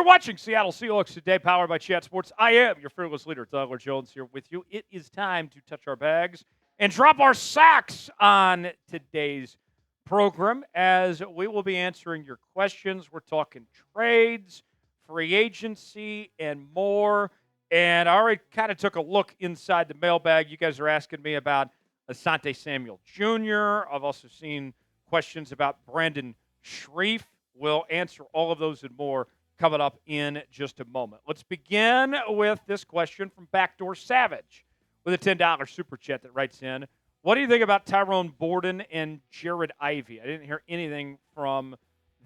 watching Seattle Seahawks Today, powered by Chat Sports. I am your fearless leader, Tyler Jones, here with you. It is time to touch our bags and drop our sacks on today's program, as we will be answering your questions. We're talking trades, free agency, and more. And I already kind of took a look inside the mailbag. You guys are asking me about Asante Samuel Jr. I've also seen questions about Brandon Scherff. We'll answer all of those and more coming up in just a moment. Let's begin with this question from Backdoor Savage with a $10 super chat that writes in, what do you think about Tyrone Borden and Jared Ivey? I didn't hear anything from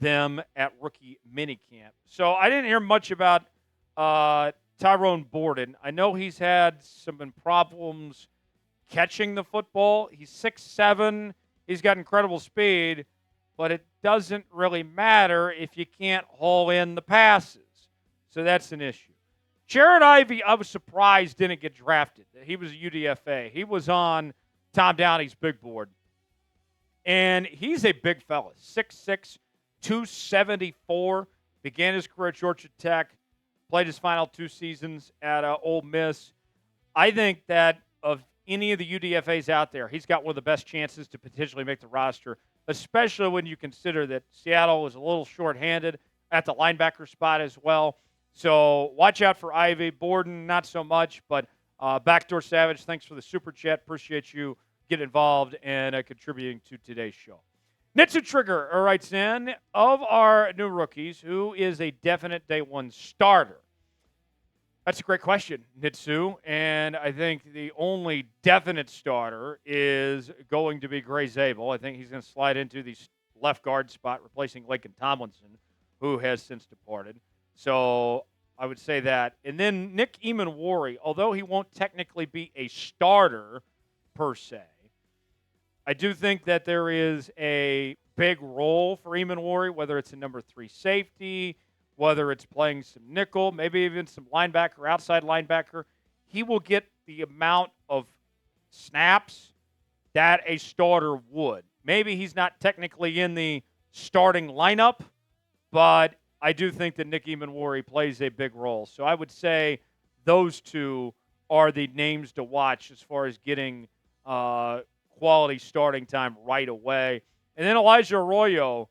them at rookie minicamp. So I didn't hear much about Tyrone Borden. I know he's had some problems catching the football. He's 6'7". He's got incredible speed, but it doesn't really matter if you can't haul in the passes. So that's an issue. Jared Ivey, I was surprised didn't get drafted. He was a UDFA. He was on Tom Downey's big board. And he's a big fella, 6'6", 274. Began his career at Georgia Tech. Played his final 2 seasons at Ole Miss. I think that of any of the UDFAs out there, he's got one of the best chances to potentially make the roster, especially when you consider that Seattle was a little shorthanded at the linebacker spot as well. So watch out for Ivey. Borden, not so much, but Backdoor Savage, thanks for the super chat. Appreciate you getting involved and contributing to today's show. Nitsu Trigger writes in, of our new rookies, who is a definite day one starter? That's a great question, Nitsu, and I think the only definite starter is going to be Gray Zabel. I think he's going to slide into the left guard spot, replacing Laken Tomlinson, who has since departed. So I would say that. And then Nick Eamon-Wari, although he won't technically be a starter per se, I do think that there is a big role for Eamon-Wari, whether it's a number 3 safety, whether it's playing some nickel, maybe even some linebacker, outside linebacker. He will get the amount of snaps that a starter would. Maybe he's not technically in the starting lineup, but I do think that Nick Eamon-Wari plays a big role. So I would say those two are the names to watch as far as getting quality starting time right away. And then Elijah Arroyo,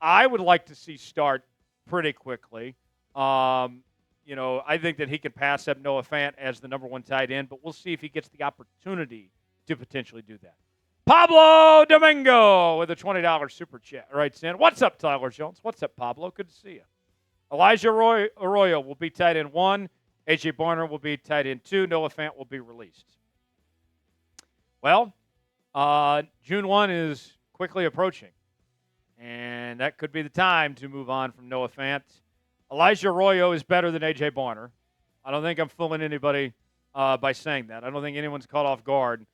I would like to see start pretty quickly. I think that he could pass up Noah Fant as the number 1 tight end, but we'll see if he gets the opportunity to potentially do that. Pablo Domingo with a $20 super chat writes in, what's up, Tyler Jones? What's up, Pablo? Good to see you. Elijah Arroyo will be tight end 1. A.J. Barner will be tight end 2. Noah Fant will be released. Well, June 1 is quickly approaching, and that could be the time to move on from Noah Fant. Elijah Arroyo is better than A.J. Barner. I don't think I'm fooling anybody by saying that. I don't think anyone's caught off guard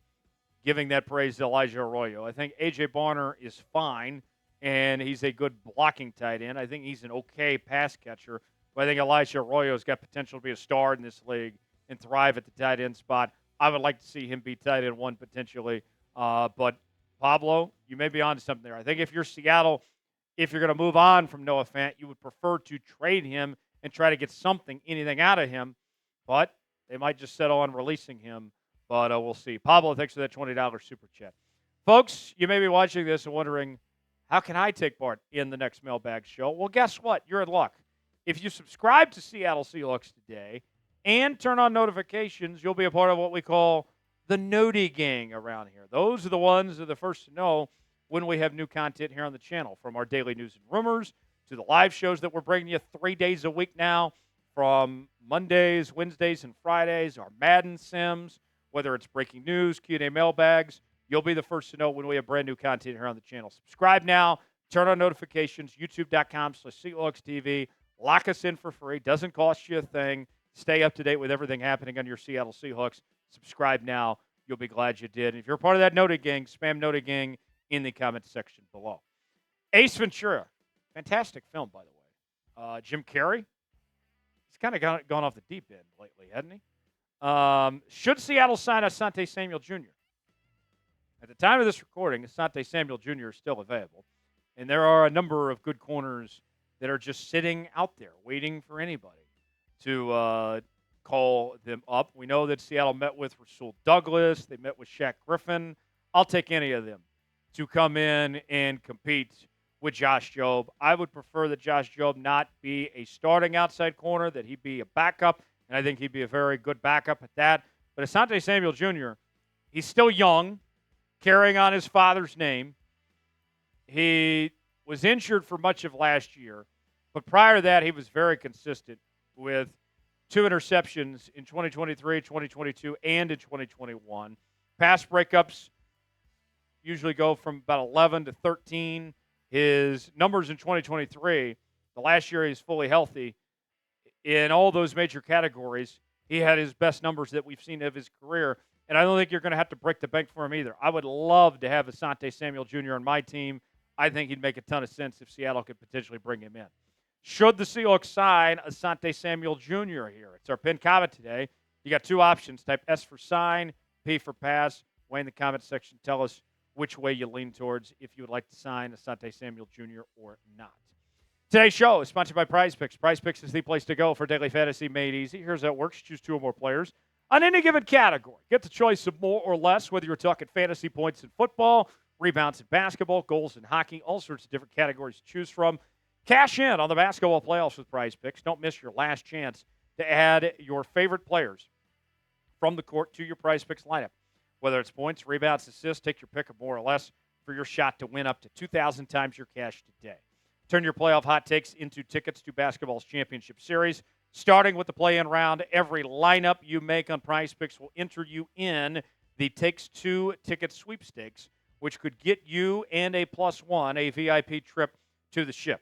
giving that praise to Elijah Arroyo. I think A.J. Barner is fine, and he's a good blocking tight end. I think he's an okay pass catcher, but I think Elijah Arroyo's got potential to be a star in this league and thrive at the tight end spot. I would like to see him be tight end 1 potentially, but Pablo, you may be on to something there. I think if you're Seattle, if you're going to move on from Noah Fant, you would prefer to trade him and try to get anything out of him, but they might just settle on releasing him. But we'll see. Pablo, thanks for that $20 super chat. Folks, you may be watching this and wondering, how can I take part in the next mailbag show? Well, guess what? You're in luck. If you subscribe to Seattle Seahawks Today and turn on notifications, you'll be a part of what we call the Noti Gang around here. Those are the ones that are the first to know when we have new content here on the channel, from our daily news and rumors to the live shows that we're bringing you 3 days a week now, from Mondays, Wednesdays, and Fridays, our Madden Sims, whether it's breaking news, Q&A mailbags. You'll be the first to know when we have brand new content here on the channel. Subscribe now. Turn on notifications. YouTube.com/SeahawksTV. Lock us in for free. Doesn't cost you a thing. Stay up to date with everything happening on your Seattle Seahawks. Subscribe now. You'll be glad you did. And if you're part of that Noti Gang, spam Noti Gang in the comments section below. Ace Ventura. Fantastic film, by the way. Jim Carrey. He's kind of gone off the deep end lately, hasn't he? Should Seattle sign Asante Samuel Jr.? At the time of this recording, Asante Samuel Jr. is still available, and there are a number of good corners that are just sitting out there waiting for anybody to call them up. We know that Seattle met with Rasul Douglas. They met with Shaq Griffin. I'll take any of them to come in and compete with Josh Jobe. I would prefer that Josh Jobe not be a starting outside corner, that he be a backup, and I think he'd be a very good backup at that. But Asante Samuel Jr., he's still young, carrying on his father's name. He was injured for much of last year, but prior to that, he was very consistent with 2 interceptions in 2023, 2022, and in 2021. Pass breakups usually go from about 11 to 13. His numbers in 2023, the last year he's fully healthy, in all those major categories, he had his best numbers that we've seen of his career. And I don't think you're going to have to break the bank for him either. I would love to have Asante Samuel Jr. on my team. I think he'd make a ton of sense if Seattle could potentially bring him in. Should the Seahawks sign Asante Samuel Jr. here? It's our pinned comment today. You got 2 options. Type S for sign, P for pass. Way in the comment section, tell us which way you lean towards if you would like to sign Asante Samuel Jr. or not. Today's show is sponsored by PrizePicks. PrizePicks is the place to go for daily fantasy made easy. Here's how it works. Choose 2 or more players on any given category. Get the choice of more or less, whether you're talking fantasy points in football, rebounds in basketball, goals in hockey, all sorts of different categories to choose from. Cash in on the basketball playoffs with PrizePicks. Don't miss your last chance to add your favorite players from the court to your PrizePicks lineup. Whether it's points, rebounds, assists, take your pick of more or less for your shot to win up to 2,000 times your cash today. Turn your playoff hot takes into tickets to basketball's championship series. Starting with the play-in round, every lineup you make on PrizePicks will enter you in the Takes 2 ticket sweepstakes, which could get you and a +1, a VIP trip to the ship.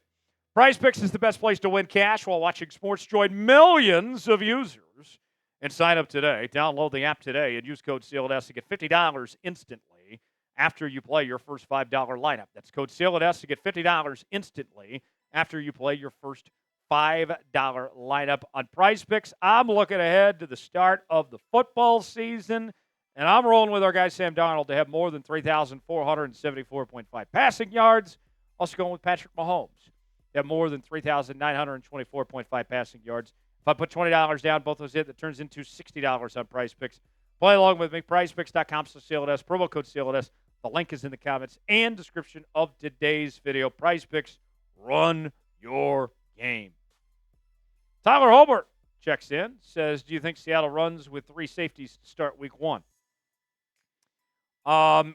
PrizePicks is the best place to win cash while watching sports. Join millions of users and sign up today. Download the app today and use code CLS to get $50 instantly after you play your first $5 lineup. That's code CLS to get $50 instantly after you play your first $5 lineup on PrizePicks. I'm looking ahead to the start of the football season, and I'm rolling with our guy Sam Darnold to have more than 3,474.5 passing yards. Also going with Patrick Mahomes to have more than 3,924.5 passing yards. If I put $20 down, both those hit, that turns into $60 on PrizePicks. Play along with me, PrizePicks.com/CLNS, promo code CLNS. The link is in the comments and description of today's video. PrizePicks, run your game. Tyler Holbert checks in, says, do you think Seattle runs with 3 safeties to start week 1?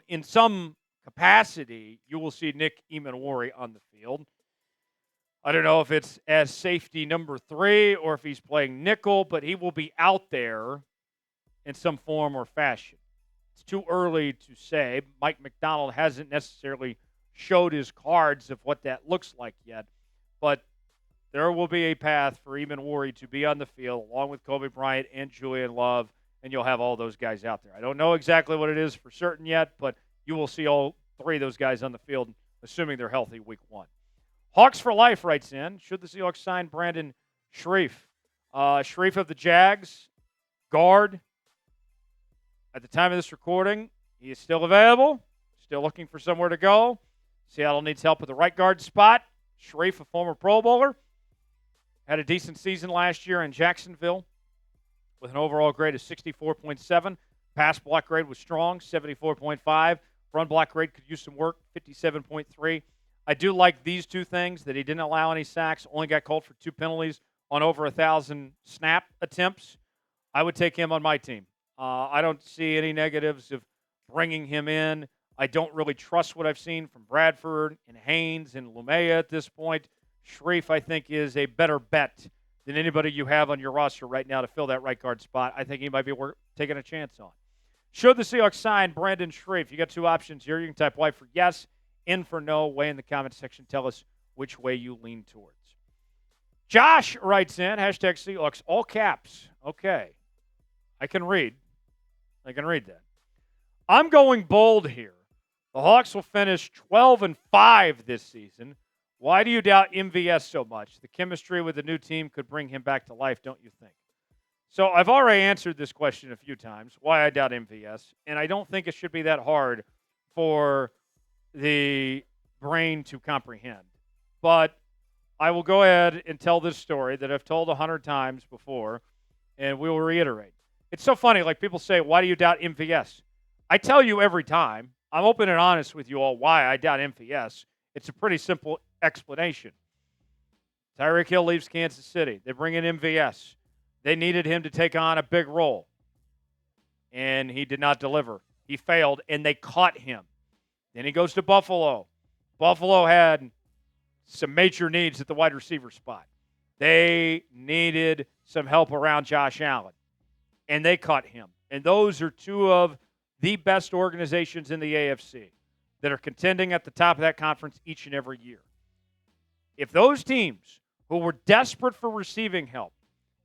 In some capacity, you will see Nick Emanwari on the field. I don't know if it's as safety number 3 or if he's playing nickel, but he will be out there in some form or fashion. It's too early to say. Mike McDonald hasn't necessarily showed his cards of what that looks like yet, but there will be a path for Emanwari to be on the field along with Kobe Bryant and Julian Love, and you'll have all those guys out there. I don't know exactly what it is for certain yet, but you will see all 3 of those guys on the field, assuming they're healthy week 1. Hawks for Life writes in, should the Seahawks sign Brandon Scherff? Scherff of the Jags, guard. At the time of this recording, he is still available, still looking for somewhere to go. Seattle needs help at the right guard spot. Scherff, a former Pro Bowler, had a decent season last year in Jacksonville with an overall grade of 64.7. Pass block grade was strong, 74.5. Run block grade could use some work, 57.3. I do like these 2 things, that he didn't allow any sacks, only got called for 2 penalties on over 1,000 snap attempts. I would take him on my team. I don't see any negatives of bringing him in. I don't really trust what I've seen from Bradford and Haynes and Lumea at this point. Scherff, I think, is a better bet than anybody you have on your roster right now to fill that right guard spot. I think he might be worth taking a chance on. Should the Seahawks sign Brandon Scherff? You got 2 options here. You can type Y for yes, in for no. Way in the comments section. Tell us which way you lean towards. Josh writes in, hashtag Seahawks, all caps. Okay. I can read that. I'm going bold here. The Hawks will finish 12-5 this season. Why do you doubt MVS so much? The chemistry with the new team could bring him back to life, don't you think? So I've already answered this question a few times, why I doubt MVS, and I don't think it should be that hard for the brain to comprehend. But I will go ahead and tell this story that I've told 100 times before, and we will reiterate. It's so funny. Like, people say, why do you doubt MVS? I tell you every time. I'm open and honest with you all why I doubt MVS. It's a pretty simple explanation. Tyreek Hill leaves Kansas City. They bring in MVS. They needed him to take on a big role, and he did not deliver. He failed, and they caught him. Then he goes to Buffalo. Buffalo had some major needs at the wide receiver spot. They needed some help around Josh Allen, and they caught him. And those are two of the best organizations in the AFC that are contending at the top of that conference each and every year. If those teams who were desperate for receiving help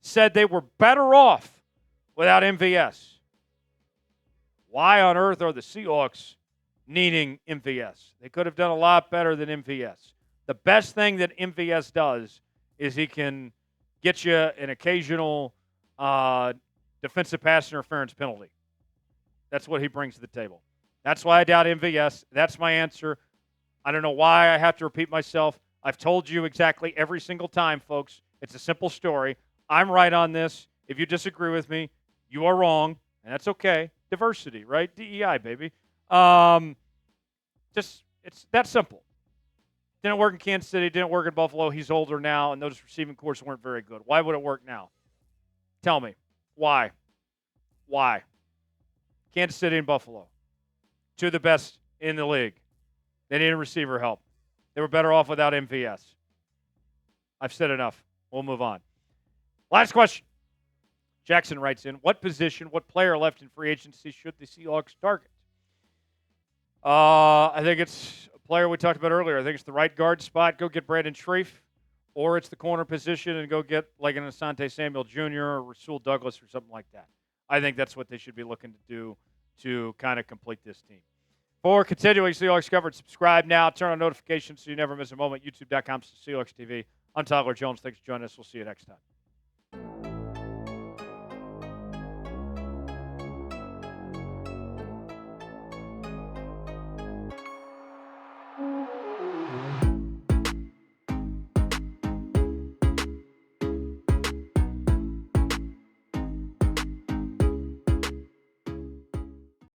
said they were better off without MVS, why on earth are the Seahawks needing MVS? They could have done a lot better than MVS. The best thing that MVS does is he can get you an occasional defensive pass interference penalty. That's what he brings to the table. That's why I doubt MVS. That's my answer. I don't know why I have to repeat myself. I've told you exactly every single time, folks. It's a simple story. I'm right on this. If you disagree with me, you are wrong, and that's okay. Diversity, right? DEI, baby. It's that simple. Didn't work in Kansas City. Didn't work in Buffalo. He's older now, and those receiving cores weren't very good. Why would it work now? Tell me. Why? Why? Kansas City and Buffalo, two of the best in the league. They needed receiver help. They were better off without MVS. I've said enough. We'll move on. Last question. Jackson writes in, what position, what player left in free agency should the Seahawks target? I think it's a player we talked about earlier. I think it's the right guard spot. Go get Brandon Scherff. Or it's the corner position and go get like an Asante Samuel Jr. or Rasul Douglas or something like that. I think that's what they should be looking to do to kind of complete this team. For continuing Seahawks coverage, subscribe now. Turn on notifications so you never miss a moment. YouTube.com/Seahawks TV. I'm Tyler Jones. Thanks for joining us. We'll see you next time.